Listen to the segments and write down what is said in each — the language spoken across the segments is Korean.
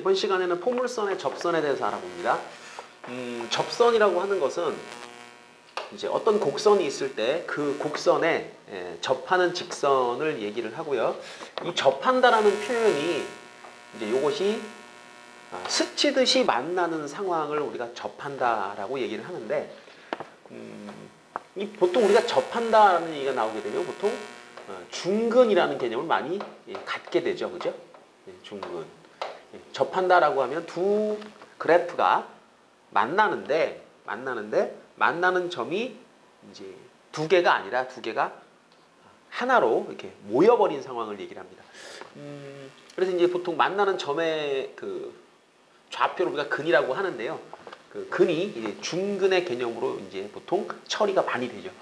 이번 시간에는 포물선의 접선에 대해서 알아봅니다. 접선이라고 하는 것은 이제 어떤 곡선이 있을 때 그 곡선에 접하는 직선을 얘기를 하고요. 이 접한다라는 표현이 이제 이것이 스치듯이 만나는 상황을 우리가 접한다라고 얘기를 하는데, 보통 우리가 접한다라는 얘기가 나오게 되면 보통 중근이라는 개념을 많이 갖게 되죠, 그죠? 중근. 접한다라고 하면 두 그래프가 만나는데 만나는 점이 이제 두 개가 아니라 두 개가 하나로 이렇게 모여버린 상황을 얘기를 합니다. 그래서 이제 보통 만나는 점의 그 좌표를 우리가 근이라고 하는데요. 그 근이 이제 중근의 개념으로 이제 보통 처리가 많이 되죠.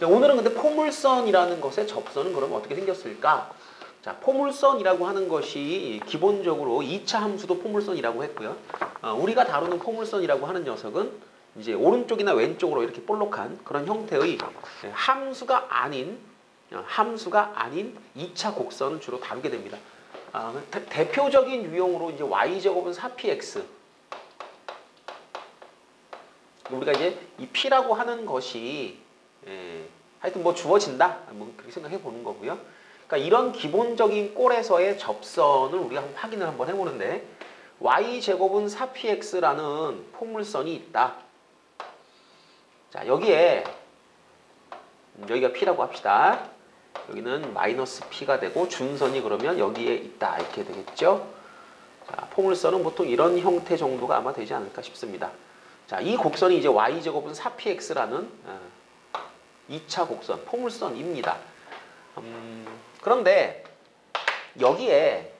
오늘은 근데 포물선이라는 것의 접선은 그럼 어떻게 생겼을까? 자, 포물선이라고 하는 것이 기본적으로 2차 함수도 포물선이라고 했고요. 우리가 다루는 포물선이라고 하는 녀석은 이제 오른쪽이나 왼쪽으로 이렇게 볼록한 그런 형태의 함수가 아닌 2차 곡선을 주로 다루게 됩니다. 대표적인 유형으로 이제 y제곱은 4px, 우리가 이제 이 p라고 하는 것이 하여튼 뭐 주어진다, 뭐 그렇게 생각해 보는 거고요. 그러니까 이런 기본적인 꼴에서의 접선을 우리가 확인을 한번 해보는데, y제곱은 4px라는 포물선이 있다. 자, 여기가 p라고 합시다. 여기는 마이너스 p가 되고 준선이 그러면 여기에 있다, 이렇게 되겠죠. 자, 포물선은 보통 이런 형태 정도가 아마 되지 않을까 싶습니다. 자, 이 곡선이 이제 y제곱은 4px라는 2차 곡선, 포물선입니다. 그런데 여기에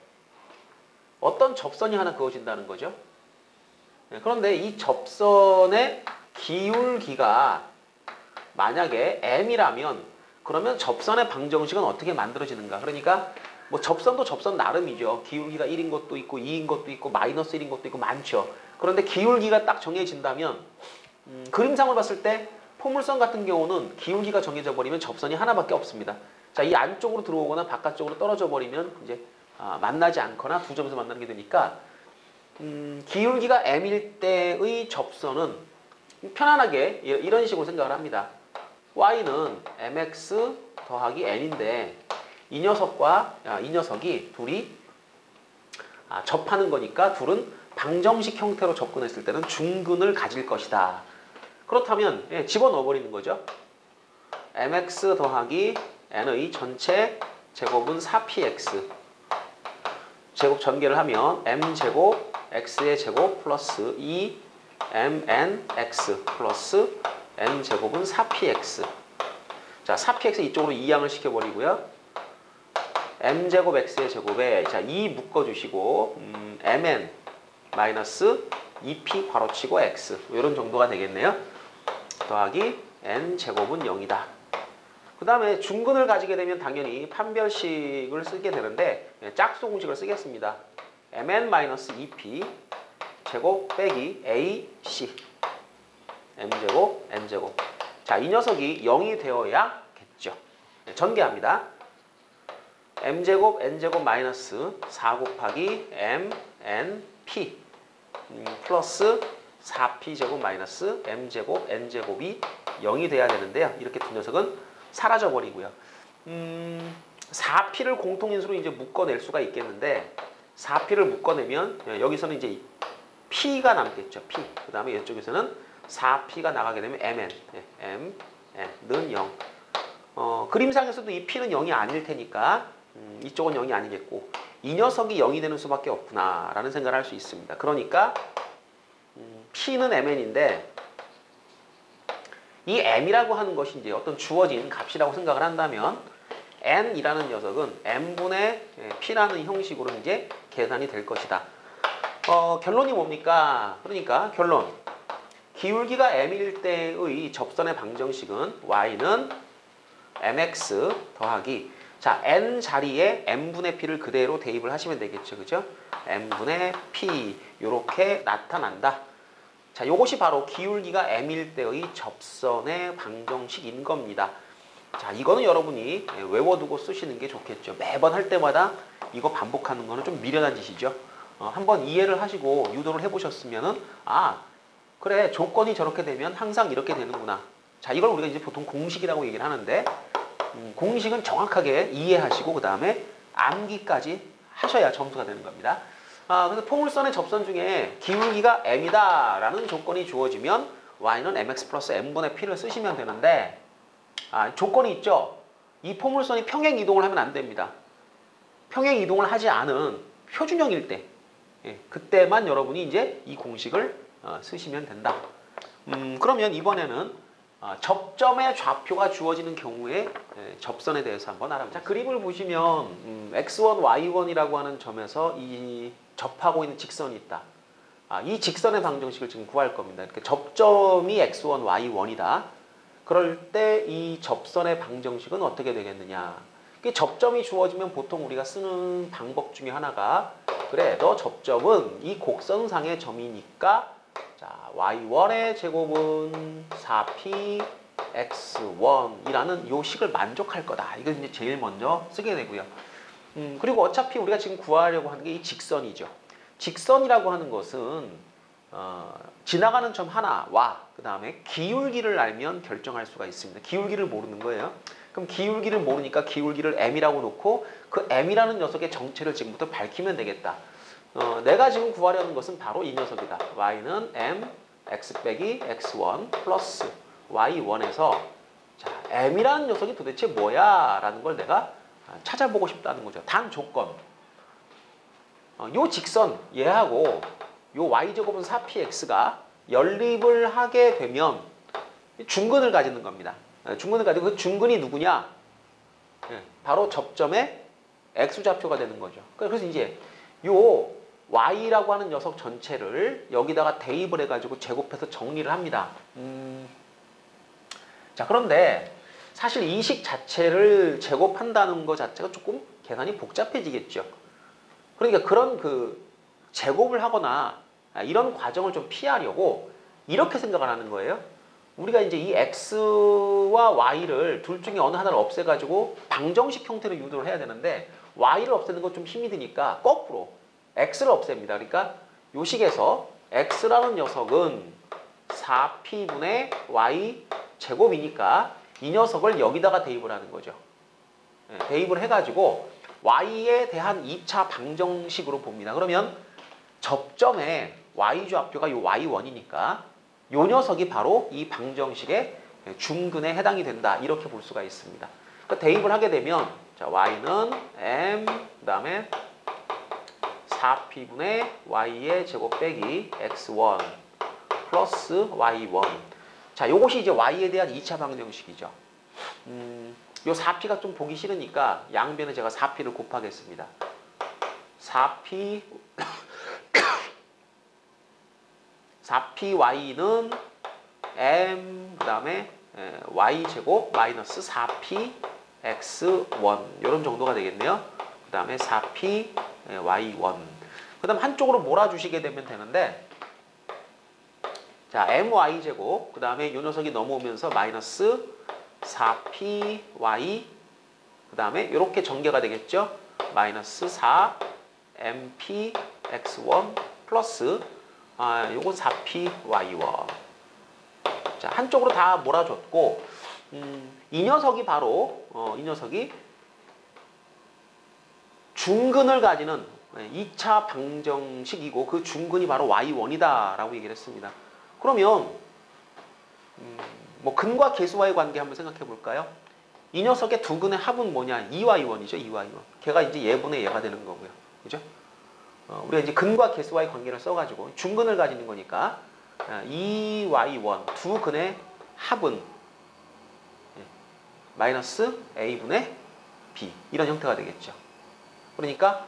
어떤 접선이 하나 그어진다는 거죠. 그런데 이 접선의 기울기가 만약에 m이라면 그러면 접선의 방정식은 어떻게 만들어지는가? 그러니까 뭐 접선도 접선 나름이죠. 기울기가 1인 것도 있고 2인 것도 있고 마이너스 1인 것도 있고 많죠. 그런데 기울기가 딱 정해진다면 그림상을 봤을 때 포물선 같은 경우는 기울기가 정해져 버리면 접선이 하나밖에 없습니다. 자, 이 안쪽으로 들어오거나 바깥쪽으로 떨어져 버리면 이제 만나지 않거나 두 점에서 만나는 게 되니까, 기울기가 m일 때의 접선은 편안하게 이런 식으로 생각을 합니다. y는 mx 더하기 n인데 이 녀석이 둘이 접하는 거니까 둘은 방정식 형태로 접근했을 때는 중근을 가질 것이다. 그렇다면 집어넣어 버리는 거죠. mx 더하기 n의 전체 제곱은 4px, 제곱 전개를 하면 m제곱 x의 제곱 플러스 2mnx 플러스 n제곱은 4px. 자, 4px 이쪽으로 이항을 시켜버리고요. m제곱 x의 제곱에 자 2 묶어주시고 mn 마이너스 2p 괄호치고 x, 이런 정도가 되겠네요. 더하기 n제곱은 0이다. 그 다음에 중근을 가지게 되면 당연히 판별식을 쓰게 되는데 짝수 공식을 쓰겠습니다. mn-2p 제곱 빼기 ac m제곱 n제곱. 자, 이 녀석이 0이 되어야겠죠. 전개합니다. m제곱 n제곱 마이너스 4 곱하기 mnp 플러스 4p제곱 마이너스 m제곱 n제곱이 0이 돼야 되는데요. 이렇게 두 녀석은 사라져 버리고요. 4p를 공통인수로 이제 묶어낼 수가 있겠는데, 4p를 묶어내면 여기서는 이제 p가 남겠죠. p. 그 다음에 이쪽에서는 4p가 나가게 되면 mn은 0. 그림상에서도 이 p는 0이 아닐 테니까 이쪽은 0이 아니겠고, 이 녀석이 0이 되는 수밖에 없구나 라는 생각을 할 수 있습니다. 그러니까 p는 mn인데 이 m이라고 하는 것이 이제 어떤 주어진 값이라고 생각을 한다면 n이라는 녀석은 m분의 p라는 형식으로 이제 계산이 될 것이다. 결론이 뭡니까? 그러니까 결론, 기울기가 m일 때의 접선의 방정식은 y는 mx 더하기, 자, n 자리에 m분의 p를 그대로 대입을 하시면 되겠죠. 그죠? m분의 p 이렇게 나타난다. 자, 요것이 바로 기울기가 m일 때의 접선의 방정식인 겁니다. 자, 이거는 여러분이 외워두고 쓰시는 게 좋겠죠. 매번 할 때마다 이거 반복하는 거는 좀 미련한 짓이죠. 한번 이해를 하시고 유도를 해보셨으면은 아 그래 조건이 저렇게 되면 항상 이렇게 되는구나. 자 이걸 우리가 이제 보통 공식이라고 얘기를 하는데 공식은 정확하게 이해하시고 그 다음에 암기까지 하셔야 점수가 되는 겁니다. 그래서 포물선의 접선 중에 기울기가 m이다 라는 조건이 주어지면 y는 mx 플러스 m분의 p를 쓰시면 되는데 조건이 있죠. 이 포물선이 평행 이동을 하면 안 됩니다. 평행 이동을 하지 않은 표준형일 때 그때만 여러분이 이제 이 공식을 쓰시면 된다. 그러면 이번에는 접점의 좌표가 주어지는 경우에 접선에 대해서 한번 알아보자. 자, 그림을 보시면 x1, y1이라고 하는 점에서 이 접하고 있는 직선이 있다. 이 직선의 방정식을 지금 구할 겁니다. 이렇게 접점이 x1, y1이다. 그럴 때 이 접선의 방정식은 어떻게 되겠느냐. 접점이 주어지면 보통 우리가 쓰는 방법 중에 하나가 그래 너 접점은 이 곡선상의 점이니까 자 y1의 제곱은 4p x1이라는 요 식을 만족할 거다. 이걸 이제 제일 먼저 쓰게 되고요. 그리고 어차피 우리가 지금 구하려고 하는 게 이 직선이죠. 직선이라고 하는 것은 지나가는 점 하나와 그 다음에 기울기를 알면 결정할 수가 있습니다. 기울기를 모르는 거예요. 그럼 기울기를 모르니까 기울기를 m이라고 놓고 그 m이라는 녀석의 정체를 지금부터 밝히면 되겠다. 내가 지금 구하려는 것은 바로 이 녀석이다. y는 m x 빼기 x1 플러스 y1에서 자, m이라는 녀석이 도대체 뭐야? 라는 걸 내가 찾아보고 싶다는 거죠. 단 조건. 요 직선 얘하고 요 y제곱은 4px가 연립을 하게 되면 중근을 가지는 겁니다. 중근을 가지고 그 중근이 누구냐? 바로 접점의 x좌표가 되는 거죠. 그래서 이제 요 y라고 하는 녀석 전체를 여기다가 대입을 해가지고 제곱해서 정리를 합니다. 자 그런데 사실 이 식 자체를 제곱한다는 것 자체가 조금 계산이 복잡해지겠죠. 그러니까 그런 그 제곱을 하거나 이런 과정을 좀 피하려고 이렇게 생각을 하는 거예요. 우리가 이제 이 x와 y를 둘 중에 어느 하나를 없애가지고 방정식 형태로 유도를 해야 되는데 y를 없애는 건 좀 힘이 드니까 거꾸로 x를 없앱니다. 그러니까 요 식에서 x라는 녀석은 4p분의 y 제곱이니까 이 녀석을 여기다가 대입을 하는 거죠. 대입을 해가지고 y에 대한 2차 방정식으로 봅니다. 그러면 접점의 y좌표가 요 y1이니까 요 녀석이 바로 이 방정식의 중근에 해당이 된다. 이렇게 볼 수가 있습니다. 그러니까 대입을 하게 되면 자, y는 m 그 다음에 4p분의 y의 제곱 빼기 x1 플러스 y1 자, 요것이 이제 y에 대한 2차 방정식이죠. 요 4p가 좀 보기 싫으니까 양변에 제가 4p를 곱하겠습니다. 4p 4py는 m 그 다음에 y제곱 마이너스 4p x1 이런 정도가 되겠네요. 그 다음에 4p y1 그 다음 한쪽으로 몰아주시게 되면 되는데 자 my제곱 그 다음에 이 녀석이 넘어오면서 마이너스 4py 그 다음에 이렇게 전개가 되겠죠. 마이너스 4mp x1 플러스 요건 4py1 자 한쪽으로 다 몰아줬고 이 녀석이 바로 이 녀석이 중근을 가지는 2차 방정식이고 그 중근이 바로 y1이다 라고 얘기를 했습니다. 그러면 뭐 근과 계수와의 관계 한번 생각해 볼까요? 이 녀석의 두 근의 합은 뭐냐? 2y1이죠. 2y1. 걔가 이제 얘분의 얘가 되는 거고요. 그죠? 우리가 이제 근과 계수와의 관계를 써가지고 중근을 가지는 거니까 2y1 두 근의 합은 마이너스 a분의 b 이런 형태가 되겠죠. 그러니까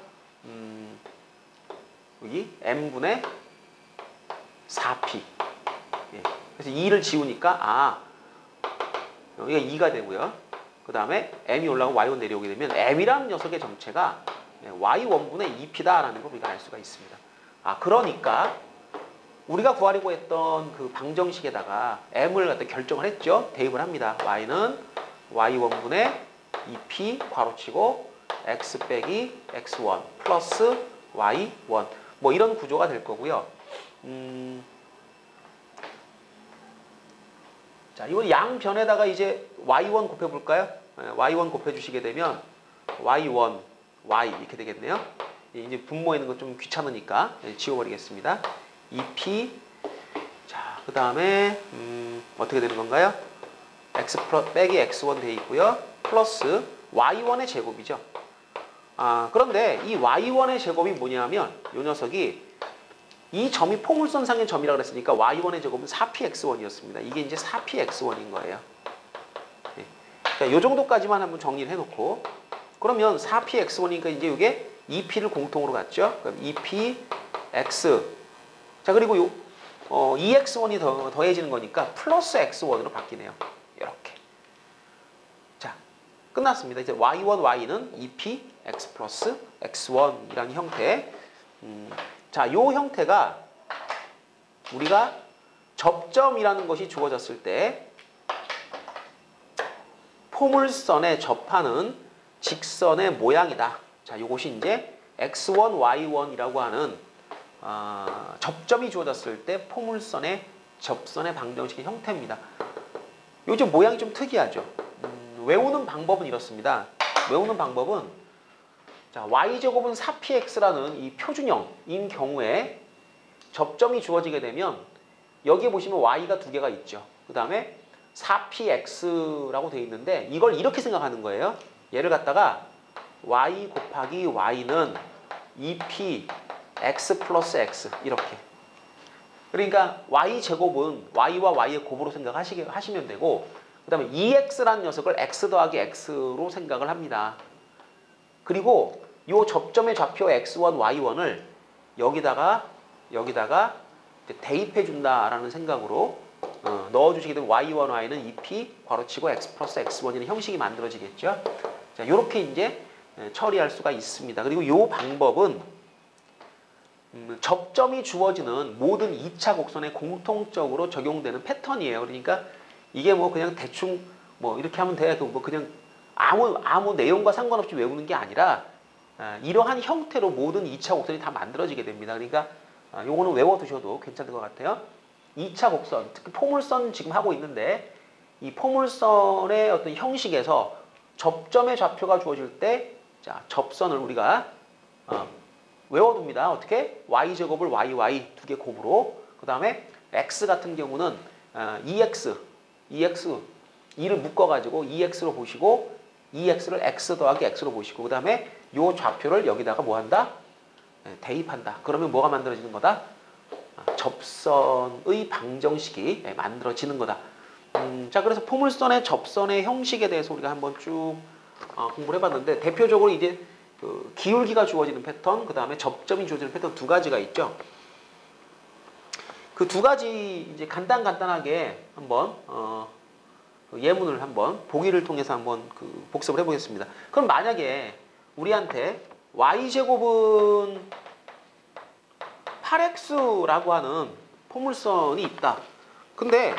여기 m분의 4p 그래서 2를 지우니까 여기가 2가 되고요. 그 다음에 m이 올라가고 y1 내려오게 되면 m이라는 녀석의 정체가 y1분의 2p다라는 걸 우리가 알 수가 있습니다. 그러니까 우리가 구하려고 했던 그 방정식에다가 m을 갖다 결정을 했죠. 대입을 합니다. y는 y1분의 2p 괄호치고 x 빼기 x1 플러스 y1 뭐 이런 구조가 될 거고요. 자, 이번 양변에다가 이제 y1 곱해볼까요? y1 곱해주시게 되면 y1, y 이렇게 되겠네요. 이제 분모에 있는 거 좀 귀찮으니까 지워버리겠습니다. 2p. 자, 그 다음에 어떻게 되는 건가요? x 빼기 x1 돼 있고요. 플러스 y1의 제곱이죠. 그런데 이 y1의 제곱이 뭐냐면 이 녀석이 이 점이 포물선상의 점이라고 그랬으니까 y1의 제곱은 4px1이었습니다. 이게 이제 4px1인 거예요. 네. 자, 요 정도까지만 한번 정리를 해놓고 그러면 4px1이니까 이제 이게 2p를 공통으로 갖죠. 그럼 2px. 자, 그리고 요 2x1이 더해지는 거니까 플러스 x1으로 바뀌네요. 이렇게. 자, 끝났습니다. 이제 y1, y는 2p x 플러스 x1이라는 형태. 자, 요 형태가 우리가 접점이라는 것이 주어졌을 때 포물선에 접하는 직선의 모양이다. 자, 요것이 이제 x1, y1이라고 하는 접점이 주어졌을 때 포물선의 접선의 방정식의 형태입니다. 요즘 모양이 좀 특이하죠. 외우는 방법은 이렇습니다. 외우는 방법은 자, y제곱은 4px라는 이 표준형인 경우에 접점이 주어지게 되면 여기에 보시면 y가 두 개가 있죠. 그 다음에 4px라고 되어 있는데 이걸 이렇게 생각하는 거예요. 얘를 갖다가 y 곱하기 y는 2p x 플러스 x 이렇게. 그러니까 y제곱은 y와 y의 곱으로 생각하시면 되고 그 다음에 2x라는 녀석을 x 더하기 x로 생각을 합니다. 그리고 이 접점의 좌표 x1, y1을 여기다가 대입해 준다라는 생각으로 넣어주시게 되면 y1, y는 2p 괄호치고 x 플러스 x1이라는 형식이 만들어지겠죠. 자, 이렇게 이제 처리할 수가 있습니다. 그리고 이 방법은 접점이 주어지는 모든 2차 곡선에 공통적으로 적용되는 패턴이에요. 그러니까 이게 뭐 그냥 대충 뭐 이렇게 하면 돼. 뭐 그냥 아무 내용과 상관없이 외우는 게 아니라 이러한 형태로 모든 2차 곡선이 다 만들어지게 됩니다. 그러니까 요거는 외워두셔도 괜찮을 것 같아요. 2차 곡선, 특히 포물선 지금 하고 있는데 이 포물선의 어떤 형식에서 접점의 좌표가 주어질 때 자, 접선을 우리가 외워둡니다. 어떻게? y제곱을 y 두 개 곱으로 그 다음에 x 같은 경우는 2x 2를 묶어가지고 2x로 보시고 2x를 x 더하기 x로 보시고 그 다음에 요 좌표를 여기다가 뭐 한다? 대입한다. 그러면 뭐가 만들어지는 거다? 접선의 방정식이 만들어지는 거다. 자, 그래서 포물선의 접선의 형식에 대해서 우리가 한번 쭉 공부를 해봤는데 대표적으로 이제 그 기울기가 주어지는 패턴, 그 다음에 접점이 주어지는 패턴 두 가지가 있죠. 그 두 가지 이제 간단하게 한번 예문을 한번 보기를 통해서 한번 그 복습을 해보겠습니다. 그럼 만약에 우리한테 y제곱은 8x라고 하는 포물선이 있다. 근데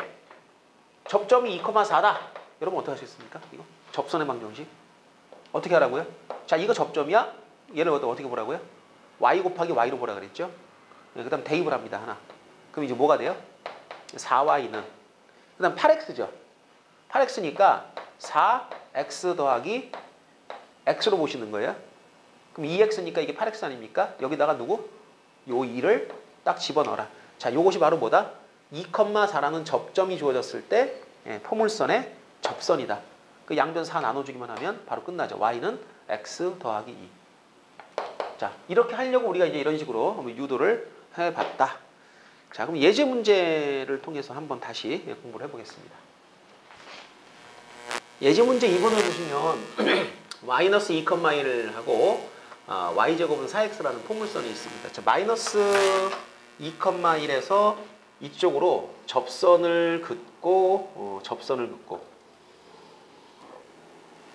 접점이 2,4다. 여러분 어떻게 하시겠습니까? 이거 접선의 방정식 어떻게 하라고요? 자, 이거 접점이야? 얘를 어떻게 보라고요? y 곱하기 y로 보라 그랬죠? 그 다음 대입을 합니다. 하나. 그럼 이제 뭐가 돼요? 4y는 그 다음 8x죠. 8x니까 4x 더하기 x로 보시는 거예요. 그럼 2x니까 이게 8x 아닙니까? 여기다가 누구? 요 2를 딱 집어넣어라. 자, 요것이 바로 뭐다? 2,4라는 접점이 주어졌을 때 포물선의 접선이다. 그 양변 4 나눠주기만 하면 바로 끝나죠. y는 x 더하기 2. 자, 이렇게 하려고 우리가 이제 이런 식으로 유도를 해봤다. 자, 그럼 예제 문제를 통해서 한번 다시 공부를 해보겠습니다. 예제 문제 2번을 보시면 마이너스 2,1을 하고 y제곱은 4x라는 포물선이 있습니다. 자, 마이너스 2,1에서 이쪽으로 접선을 긋고 접선을 긋고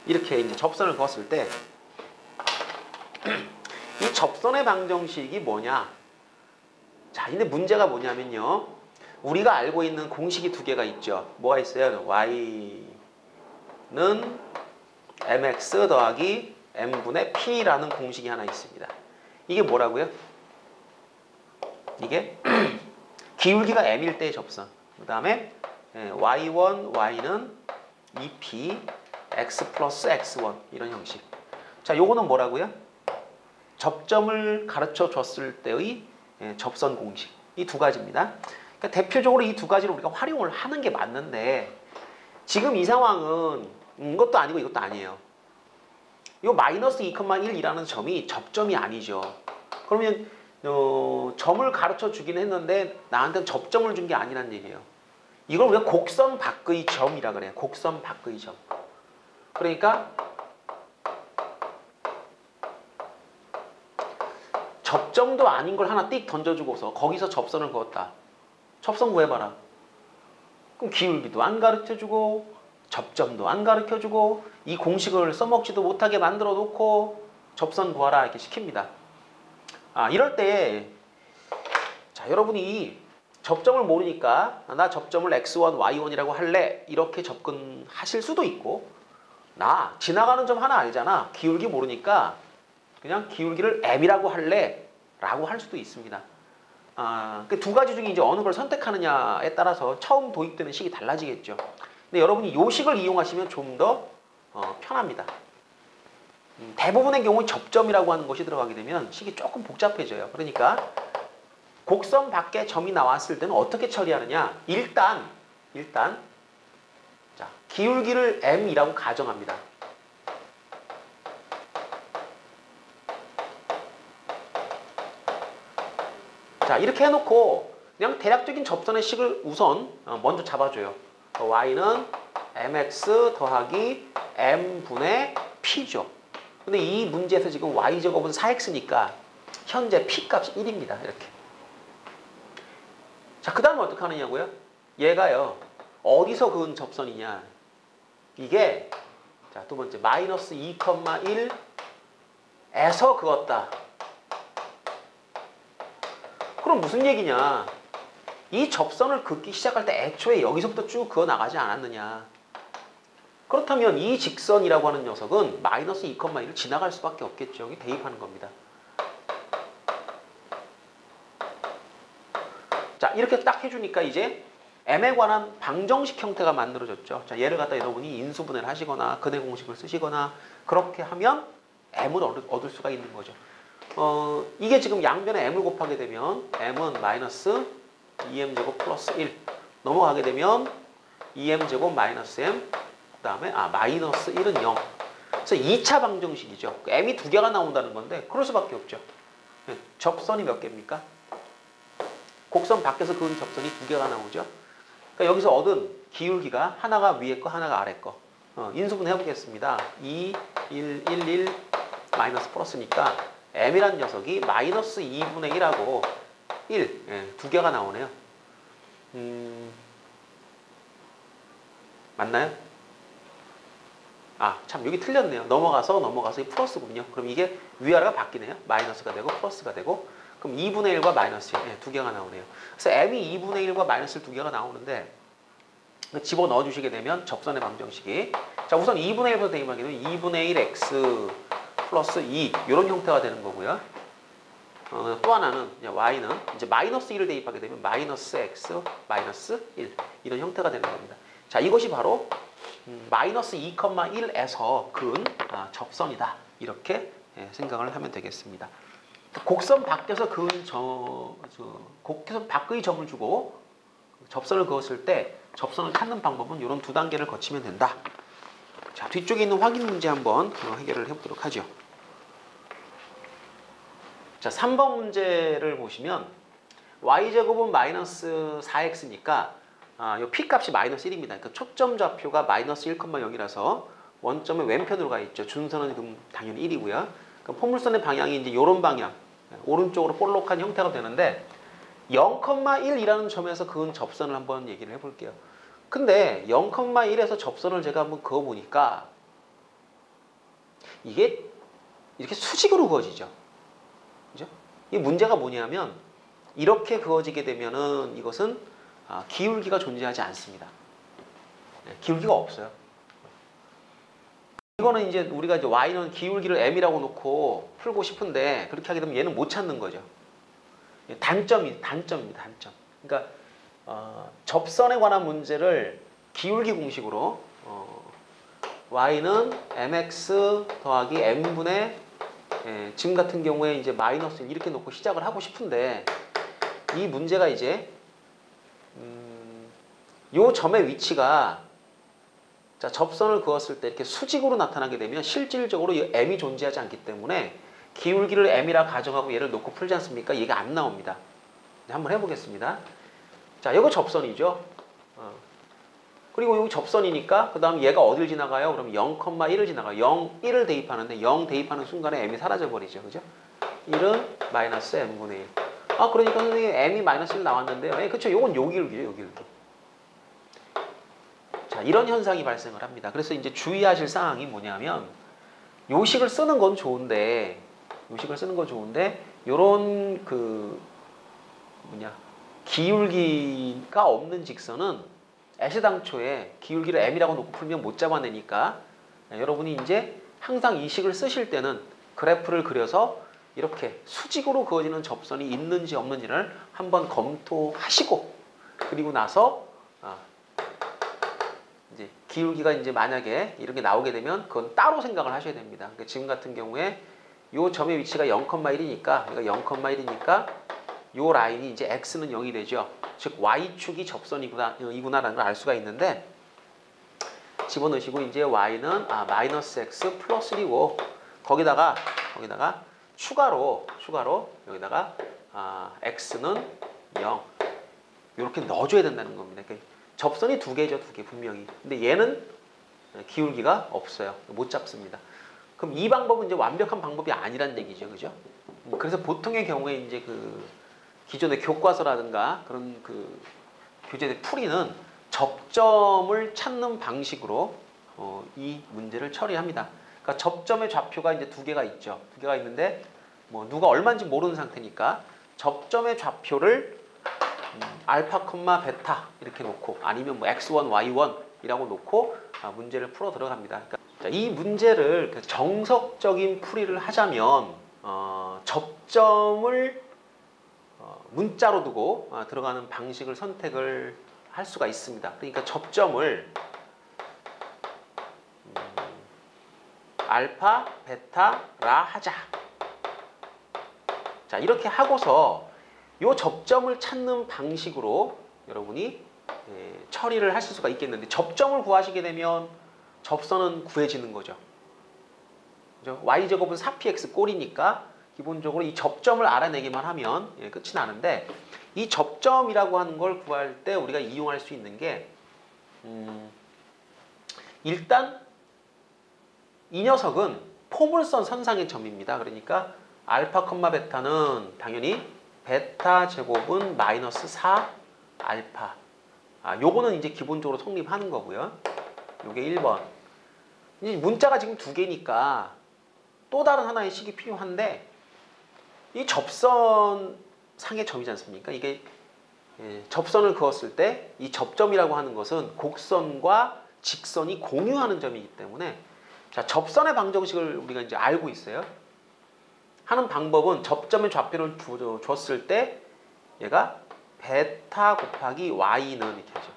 이렇게 이제 접선을 그었을 때 이 접선의 방정식이 뭐냐? 자, 근데 문제가 뭐냐면요. 우리가 알고 있는 공식이 두 개가 있죠. 뭐가 있어요? y는 mx 더하기 m분의 p라는 공식이 하나 있습니다. 이게 뭐라고요? 이게 기울기가 m일 때의 접선. 그 다음에 y1, y는 2p x 플러스 x1 이런 형식. 자, 요거는 뭐라고요? 접점을 가르쳐 줬을 때의 접선 공식. 이 두 가지입니다. 그러니까 대표적으로 이 두 가지를 우리가 활용을 하는 게 맞는데 지금 이 상황은 이것도 아니고 이것도 아니에요. 요 마이너스 2,1이라는 점이 접점이 아니죠. 그러면 점을 가르쳐 주긴 했는데 나한테는 접점을 준 게 아니란 얘기예요. 이걸 우리가 곡선 밖의 점이라 그래요. 곡선 밖의 점. 그러니까 접점도 아닌 걸 하나 띡 던져주고서 거기서 접선을 그었다. 접선 구해봐라. 그럼 기울기도 안 가르쳐주고 접점도 안 가르쳐주고 이 공식을 써먹지도 못하게 만들어 놓고 접선 구하라 이렇게 시킵니다. 이럴 때 자, 여러분이 접점을 모르니까 나 접점을 x1, y1이라고 할래 이렇게 접근하실 수도 있고 나 지나가는 점 하나 알잖아. 기울기 모르니까 그냥 기울기를 m이라고 할래 라고 할 수도 있습니다. 그 두 가지 중에 이제 어느 걸 선택하느냐에 따라서 처음 도입되는 식이 달라지겠죠. 근데 여러분이 요 식을 이용하시면 좀 더 편합니다. 대부분의 경우 접점이라고 하는 것이 들어가게 되면 식이 조금 복잡해져요. 그러니까 곡선 밖에 점이 나왔을 때는 어떻게 처리하느냐? 일단 자, 기울기를 m이라고 가정합니다. 자, 이렇게 해놓고 그냥 대략적인 접선의 식을 우선 먼저 잡아줘요. y는 mx 더하기 m분의 p죠. 근데 이 문제에서 지금 y제곱은 4x니까 현재 p 값이 1입니다. 이렇게. 자, 그 다음에 어떻게 하느냐고요? 얘가요. 어디서 그은 접선이냐? 이게 자, 두 번째 마이너스 2,1에서 그었다. 그럼 무슨 얘기냐? 이 접선을 긋기 시작할 때 애초에 여기서부터 쭉 그어 나가지 않았느냐? 그렇다면 이 직선이라고 하는 녀석은 마이너스 2,1을 지나갈 수밖에 없겠죠. 여기 대입하는 겁니다. 자, 이렇게 딱 해주니까 이제 m에 관한 방정식 형태가 만들어졌죠. 자, 얘를 갖다 여러분이 인수분해를 하시거나 근해 공식을 쓰시거나 그렇게 하면 m을 얻을 수가 있는 거죠. 이게 지금 양변에 m을 곱하게 되면 m은 마이너스 2m제곱 플러스 1 넘어가게 되면 2m제곱 마이너스 m 그 다음에 마이너스 1은 0. 그래서 2차 방정식이죠. m이 두 개가 나온다는 건데 그럴 수밖에 없죠. 접선이 몇 개입니까? 곡선 밖에서 그은 접선이 두 개가 나오죠. 그러니까 여기서 얻은 기울기가 하나가 위에 거 하나가 아래 거. 인수분해 해보겠습니다. 2, 1, 1, 1 마이너스 플러스니까 m이란 녀석이 마이너스 2분의 1하고 1, 두 개가 나오네요. 맞나요? 참 여기 틀렸네요. 넘어가서 이 플러스군요. 그럼 이게 위아래가 바뀌네요. 마이너스가 되고 플러스가 되고 그럼 2분의 1과 마이너스 1, 두 개가 나오네요. 그래서 m이 2분의 1과 마이너스 1 두 개가 나오는데 집어넣어 주시게 되면 접선의 방정식이 자, 우선 2분의 1부터 대입하게 되면 2분의 1 x 플러스 2 이런 형태가 되는 거고요. 또 하나는 y는 이제 마이너스 1을 대입하게 되면 마이너스 x 마이너스 1 이런 형태가 되는 겁니다. 자, 이것이 바로 마이너스 2,1에서 그은 접선이다. 이렇게 생각을 하면 되겠습니다. 곡선 밖에서 그은 곡선 밖의 점을 주고 접선을 그었을 때 접선을 찾는 방법은 이런 두 단계를 거치면 된다. 자, 뒤쪽에 있는 확인 문제 한번 해결을 해보도록 하죠. 자, 3번 문제를 보시면 y제곱은 마이너스 4x니까 이 p값이 마이너스 1입니다. 그러니까 초점 좌표가 마이너스 1,0이라서 원점의 왼편으로 가 있죠. 준선은 그럼 당연히 1이고요. 그럼 포물선의 방향이 이제 이런 방향, 오른쪽으로 볼록한 형태가 되는데 0,1이라는 점에서 그은 접선을 한번 얘기를 해볼게요. 근데 0,1에서 접선을 제가 한번 그어보니까 이게 이렇게 수직으로 그어지죠. 그죠? 이 문제가 뭐냐면 이렇게 그어지게 되면은 이것은 기울기가 존재하지 않습니다. 기울기가 없어요. 이거는 이제 우리가 이제 y는 기울기를 m이라고 놓고 풀고 싶은데 그렇게 하게 되면 얘는 못 찾는 거죠. 단점입니다. 단점. 그러니까 접선에 관한 문제를 기울기 공식으로 y는 mx 더하기 m분의 지금 같은 경우에 이제 마이너스 1 이렇게 놓고 시작을 하고 싶은데 이 문제가 이제 요 점의 위치가 자 접선을 그었을 때 이렇게 수직으로 나타나게 되면 실질적으로 이 m이 존재하지 않기 때문에 기울기를 m이라 가정하고 얘를 놓고 풀지 않습니까? 얘가 안 나옵니다. 한번 해보겠습니다. 자, 이거 접선이죠. 그리고 여기 접선이니까 그 다음 얘가 어딜 지나가요? 그럼 0,1을 지나가요. 0, 1을 대입하는데 0 대입하는 순간에 m이 사라져버리죠. 그죠? 1은 마이너스 m분의 1. 그러니까 선생님 m이 마이너스 1 나왔는데요. 그쵸. 요건 요 기울기죠. 요 기울기. 자, 이런 현상이 발생을 합니다. 그래서 이제 주의하실 사항이 뭐냐면 요식을 쓰는 건 좋은데 요런 기울기가 없는 직선은 애시당초에 기울기를 m이라고 놓고 풀면 못 잡아내니까 여러분이 이제 항상 이 식을 쓰실 때는 그래프를 그려서 이렇게 수직으로 그어지는 접선이 있는지 없는지를 한번 검토하시고 그리고 나서 이제 기울기가 이제 만약에 이렇게 나오게 되면 그건 따로 생각을 하셔야 됩니다. 그러니까 지금 같은 경우에 요 점의 위치가 0,1이니까 그러니까 0,1이니까 요 라인이 이제 x는 0이 되죠. 즉 y축이 접선이구나라는 걸 알 수가 있는데 집어넣으시고 이제 y는 마이너스 x 플러스 1이고 거기다가 추가로 여기다가 x는 0 이렇게 넣어줘야 된다는 겁니다. 그러니까 접선이 두 개죠, 두 개 분명히. 근데 얘는 기울기가 없어요. 못 잡습니다. 그럼 이 방법은 이제 완벽한 방법이 아니란 얘기죠, 그죠? 그래서 보통의 경우에 이제 기존의 교과서라든가 그런 교재의 풀이는 접점을 찾는 방식으로 이 문제를 처리합니다. 그러니까 접점의 좌표가 이제 두 개가 있죠. 두 개가 있는데 뭐 누가 얼마인지 모르는 상태니까 접점의 좌표를 알파, 베타 이렇게 놓고 아니면 뭐 x1, y1이라고 놓고 문제를 풀어 들어갑니다. 그러니까 이 문제를 정석적인 풀이를 하자면 접점을 문자로 두고 들어가는 방식을 선택을 할 수가 있습니다. 그러니까 접점을 알파, 베타라 하자. 자, 이렇게 하고서 이 접점을 찾는 방식으로 여러분이 처리를 하실 수가 있겠는데 접점을 구하시게 되면 접선은 구해지는 거죠. 그죠? y제곱은 4px 꼴이니까 기본적으로 이 접점을 알아내기만 하면 끝이 나는데 이 접점이라고 하는 걸 구할 때 우리가 이용할 수 있는 게 일단 이 녀석은 포물선 선상의 점입니다. 그러니까 알파, 베타는 당연히 베타 제곱은 마이너스 4 알파. 요거는 이제 기본적으로 성립하는 거고요. 요게 1번. 이제 문자가 지금 두 개니까 또 다른 하나의 식이 필요한데 이 접선 상의 점이지 않습니까? 이게 접선을 그었을 때 이 접점이라고 하는 것은 곡선과 직선이 공유하는 점이기 때문에 자, 접선의 방정식을 우리가 이제 알고 있어요. 하는 방법은 접점의 좌표를 줬을 때 얘가 베타 곱하기 y는 이렇게 하죠.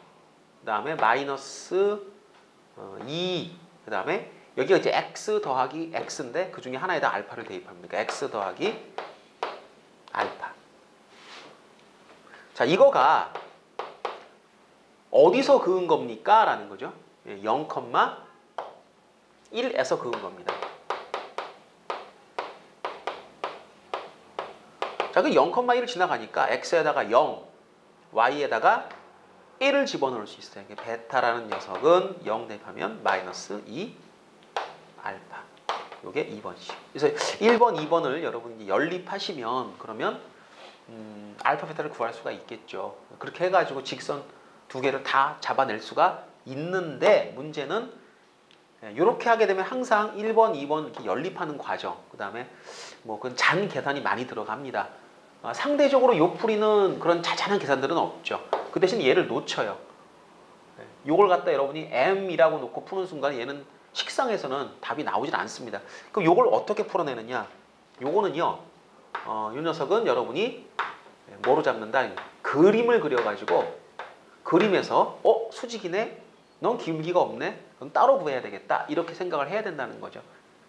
그 다음에 마이너스 2, 그 다음에 여기가 이제 x 더하기 x인데 그 중에 하나에다 알파를 대입합니다. 그러니까 x 더하기 알파. 자, 이거가 어디서 그은 겁니까? 라는 거죠. 0,1에서 그은 겁니다. 자, 그 0,1을 지나가니까 x에다가 0, y에다가 1을 집어넣을 수 있어요. 베타라는 녀석은 0 대입하면 마이너스 2 알파. 요게 2번씩. 그래서 1번, 2번을 여러분이 연립하시면 그러면 알파, 베타를 구할 수가 있겠죠. 그렇게 해가지고 직선 두 개를 다 잡아낼 수가 있는데 문제는 이렇게 하게 되면 항상 1번, 2번 이렇게 연립하는 과정, 그 다음에 뭐 그건 잔 계산이 많이 들어갑니다. 상대적으로 요 풀이는 그런 자잘한 계산들은 없죠. 그 대신 얘를 놓쳐요. 요걸 갖다 여러분이 m이라고 놓고 푸는 순간 얘는 식상에서는 답이 나오질 않습니다. 그럼 요걸 어떻게 풀어내느냐? 요거는요, 요 녀석은 여러분이 뭐로 잡는다? 그림을 그려가지고 그림에서 수직이네? 넌 기울기가 없네? 그럼 따로 구해야 되겠다. 이렇게 생각을 해야 된다는 거죠.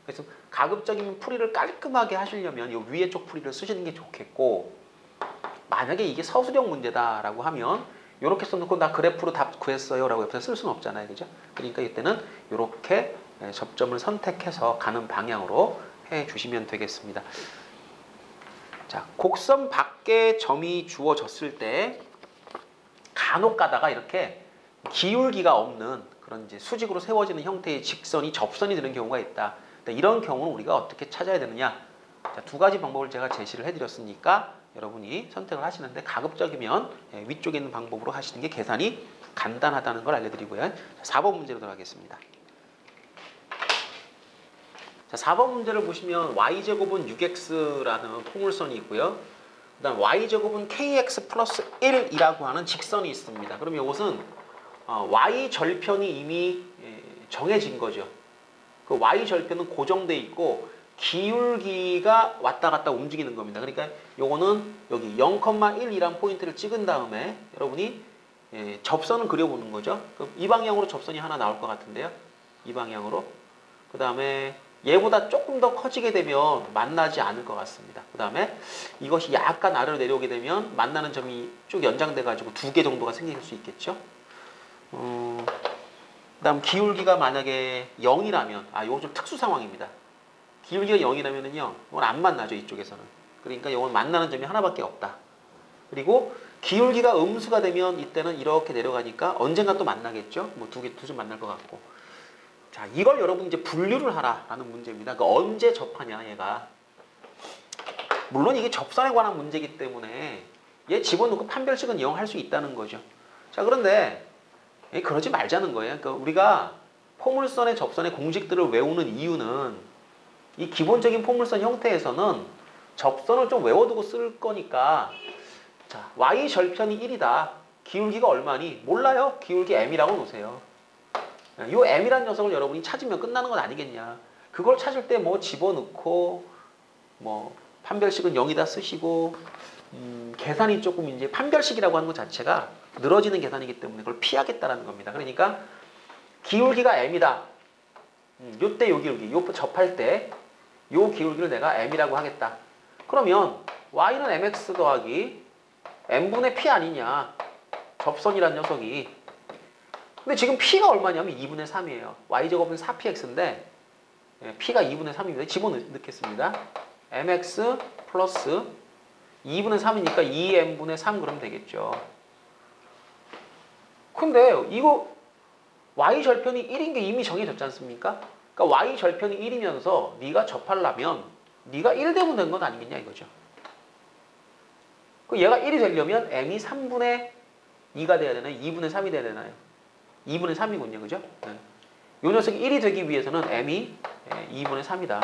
그래서 가급적이면 풀이를 깔끔하게 하시려면 이 위에 쪽 풀이를 쓰시는 게 좋겠고, 만약에 이게 서술형 문제다라고 하면 이렇게 써놓고 나 그래프로 답 구했어요 라고 옆에서 쓸 수는 없잖아요. 그죠? 그러니까 이때는 이렇게 접점을 선택해서 가는 방향으로 해주시면 되겠습니다. 자, 곡선 밖에 점이 주어졌을 때 간혹 가다가 이렇게 기울기가 없는 그런 이제 수직으로 세워지는 형태의 직선이 접선이 되는 경우가 있다. 이런 경우는 우리가 어떻게 찾아야 되느냐? 자, 두 가지 방법을 제가 제시를 해드렸으니까 여러분이 선택을 하시는데, 가급적이면 위쪽에 있는 방법으로 하시는 게 계산이 간단하다는 걸 알려드리고요. 자, 4번 문제로 들어가겠습니다. 자, 4번 문제를 보시면 y제곱은 6x라는 포물선이 있고요. 그 다음 y제곱은 kx 플러스 1이라고 하는 직선이 있습니다. 그럼 이것은 y절편이 이미 정해진 거죠. 그 y절편은 고정돼 있고 기울기가 왔다 갔다 움직이는 겁니다. 그러니까 요거는 여기 0,1이란 포인트를 찍은 다음에 여러분이 접선을 그려보는 거죠. 그럼 이 방향으로 접선이 하나 나올 것 같은데요. 이 방향으로. 그 다음에 얘보다 조금 더 커지게 되면 만나지 않을 것 같습니다. 그 다음에 이것이 약간 아래로 내려오게 되면 만나는 점이 쭉 연장돼 가지고 2개 정도가 생길 수 있겠죠. 그 다음 기울기가 만약에 0이라면 이건 좀 특수 상황입니다. 기울기가 0이라면은요 이건 안 만나죠. 이쪽에서는. 그러니까 이건 만나는 점이 하나밖에 없다. 그리고 기울기가 음수가 되면 이때는 이렇게 내려가니까 언젠가 또 만나겠죠. 뭐 두 점 만날 것 같고. 자, 이걸 여러분 이제 분류를 하라라는 문제입니다. 그러니까 언제 접하냐, 얘가. 물론 이게 접선에 관한 문제이기 때문에 얘 집어넣고 판별식은 이용할 수 있다는 거죠. 자, 그런데 그러지 말자는 거예요. 그러니까 우리가 포물선의 접선의 공식들을 외우는 이유는 이 기본적인 포물선 형태에서는 접선을 좀 외워두고 쓸 거니까. 자, y절편이 1이다. 기울기가 얼마니? 몰라요. 기울기 m이라고 놓으세요. 이 m이라는 녀석을 여러분이 찾으면 끝나는 건 아니겠냐. 그걸 찾을 때 뭐 집어넣고 뭐 판별식은 0이다 쓰시고 계산이 조금 이제 판별식이라고 하는 것 자체가 늘어지는 계산이기 때문에 그걸 피하겠다라는 겁니다. 그러니까 기울기가 m이다. 요때 요 기울기, 요 접할 때 요 기울기를 내가 m이라고 하겠다. 그러면 y는 mx 더하기 m분의 p 아니냐. 접선이란 녀석이. 근데 지금 p가 얼마냐면 2분의 3이에요. y제곱은 4px인데 p가 2분의 3입니다. 집어넣겠습니다. mx 플러스 2분의 3이니까 2m분의 3 그러면 되겠죠. 근데 이거 y절편이 1인 게 이미 정해졌지 않습니까? 그러니까 y절편이 1이면서 네가 접하려면 네가 1대분 된 건 아니겠냐 이거죠. 그 얘가 1이 되려면 m이 3분의 2가 돼야 되나요? 2분의 3이 돼야 되나요? 2분의 3이군요. 그죠? 네. 이 녀석이 1이 되기 위해서는 m이 2분의 3이다.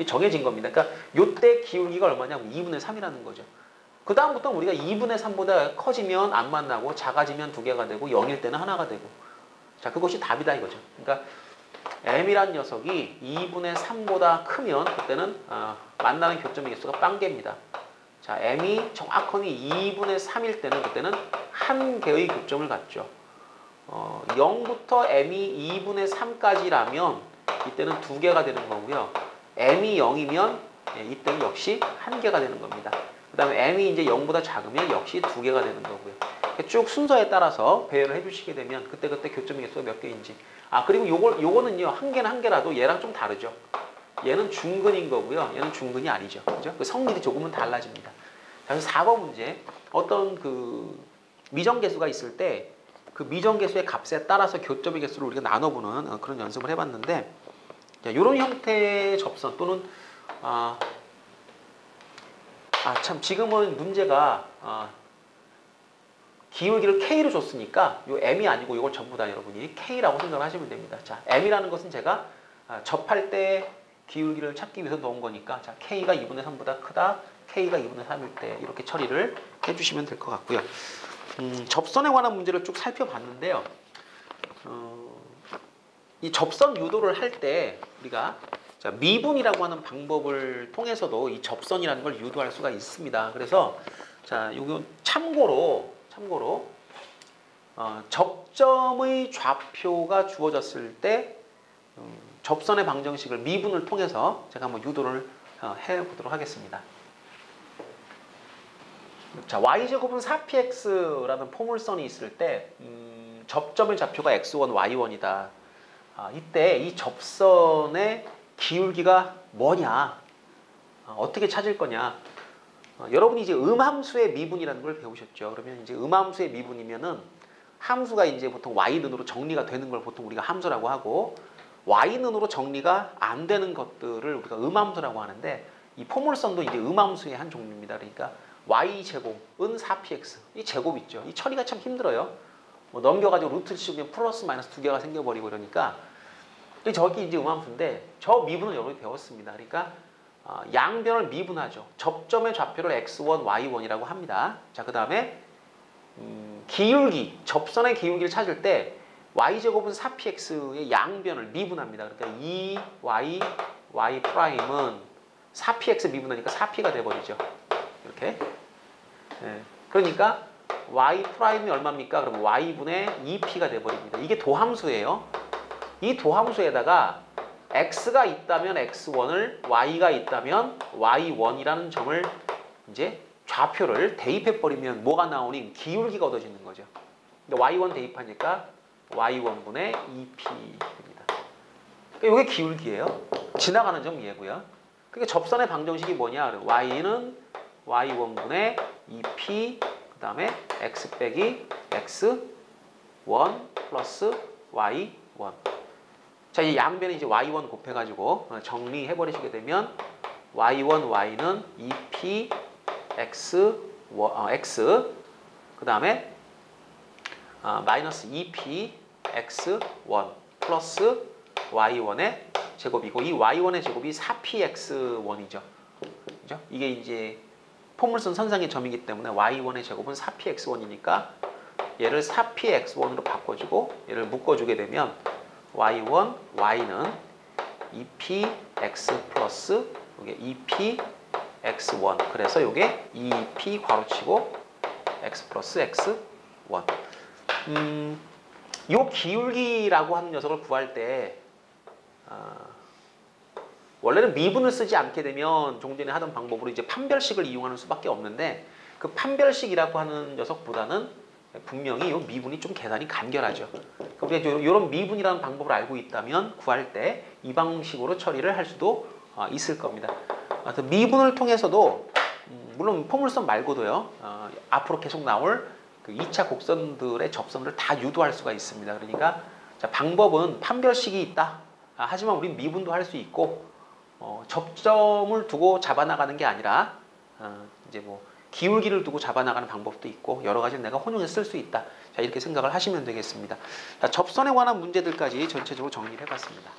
정해진 겁니다. 그러니까 요때 기울기가 얼마냐면 2분의 3이라는 거죠. 그 다음부터는 우리가 2분의 3보다 커지면 안 만나고 작아지면 2개가 되고 0일 때는 하나가 되고. 자, 그것이 답이다 이거죠. 그러니까 m이란 녀석이 2분의 3보다 크면 그때는 만나는 교점의 개수가 빵개입니다. 자, m이 정확히 2분의 3일 때는 그때는 한 개의 교점을 갖죠. 0부터 m이 2분의 3까지라면 이때는 2개가 되는 거고요. m이 0이면 이때는 역시 한 개가 되는 겁니다. 그 다음에 m이 이제 0보다 작으면 역시 2개가 되는 거고요. 쭉 순서에 따라서 배열을 해주시게 되면 그때그때 교점의 개수가 몇 개인지. 그리고 요거는요, 한 개는 한 개라도 얘랑 좀 다르죠. 얘는 중근인 거고요. 얘는 중근이 아니죠. 그죠? 그 성질이 조금은 달라집니다. 그래서 4번 문제, 어떤 그 미정계수가 있을 때 그 미정계수의 값에 따라서 교점의 개수를 우리가 나눠보는 그런 연습을 해봤는데, 이런 형태의 접선 또는 참 지금은 문제가 기울기를 K로 줬으니까 요 M이 아니고 이걸 전부 다 여러분이 K라고 생각을 하시면 됩니다. 자, M이라는 것은 제가 접할 때 기울기를 찾기 위해서 넣은 거니까, 자, K가 2분의 3보다 크다, K가 2분의 3일 때 이렇게 처리를 해주시면 될 것 같고요. 접선에 관한 문제를 쭉 살펴봤는데요. 이 접선 유도를 할 때 우리가 미분이라고 하는 방법을 통해서도 이 접선이라는 걸 유도할 수가 있습니다. 그래서 자, 요거 참고로 접점의 좌표가 주어졌을 때 접선의 방정식을 미분을 통해서 제가 한번 유도를 해보도록 하겠습니다. 자, y제곱은 4px라는 포물선이 있을 때 접점의 좌표가 x1, y1이다. 이때 이 접선의 기울기가 뭐냐? 어떻게 찾을 거냐? 여러분이 이제 음함수의 미분이라는 걸 배우셨죠. 그러면 이제 음함수의 미분이면은 함수가 이제 보통 y는으로 정리가 되는 걸 보통 우리가 함수라고 하고 y는으로 정리가 안 되는 것들을 우리가 음함수라고 하는데 이 포물선도 이제 음함수의 한 종류입니다. 그러니까 y제곱은 4px 이 제곱 있죠. 이 처리가 참 힘들어요. 뭐 넘겨가지고 루트 씌우면 플러스 마이너스 두 개가 생겨버리고 이러니까 저기 이제 음함수인데 저 미분을 여러분이 배웠습니다. 그러니까 양변을 미분하죠. 접점의 좌표를 x1, y1이라고 합니다. 자, 그 다음에 기울기, 접선의 기울기를 찾을 때 y제곱은 4px의 양변을 미분합니다. 그러니까 2y, y''은 4px 미분하니까 4p가 돼버리죠. 이렇게. 네. 그러니까 y''이 얼마입니까? 그럼 y분의 2p가 돼버립니다. 이게 도함수예요. 이 도함수에다가 x가 있다면 x1을, y가 있다면 y1이라는 점을 이제 좌표를 대입해버리면 뭐가 나오니? 기울기가 얻어지는 거죠. y1 대입하니까 y1분의 2p 됩니다. 그러니까 이게 기울기예요. 지나가는 점 이해고요. 그러니까 접선의 방정식이 뭐냐? y는 y1분의 2p 그 다음에 x 빼기 x1 플러스 y1. 자, 이 양변에 이제 y1 곱해가지고 정리해버리시게 되면 y1, y는 2p x 그 다음에 마이너스 2p x1 플러스 y1의 제곱이고 이 y1의 제곱이 4px1이죠. 그죠? 이게 이제 포물선 선상의 점이기 때문에 y1의 제곱은 4px1이니까 얘를 4px1으로 바꿔주고 얘를 묶어주게 되면 y1, y는 2px 플러스 이게 2px1 그래서 이게 2p 괄호치고 x 플러스 x1 요 기울기라고 하는 녀석을 구할 때 원래는 미분을 쓰지 않게 되면 종전에 하던 방법으로 이제 판별식을 이용하는 수밖에 없는데 그 판별식이라고 하는 녀석보다는 분명히 이 미분이 좀 계산이 간결하죠. 우리가 이런 미분이라는 방법을 알고 있다면 구할 때 이 방식으로 처리를 할 수도 있을 겁니다. 미분을 통해서도 물론 포물선 말고도요. 앞으로 계속 나올 그 2차 곡선들의 접선을 다 유도할 수가 있습니다. 그러니까 자, 방법은 판별식이 있다. 하지만 우린 미분도 할 수 있고 접점을 두고 잡아나가는 게 아니라 이제 뭐 기울기를 두고 잡아나가는 방법도 있고 여러 가지 내가 혼용해서 쓸 수 있다. 자, 이렇게 생각을 하시면 되겠습니다. 자, 접선에 관한 문제들까지 전체적으로 정리를 해봤습니다.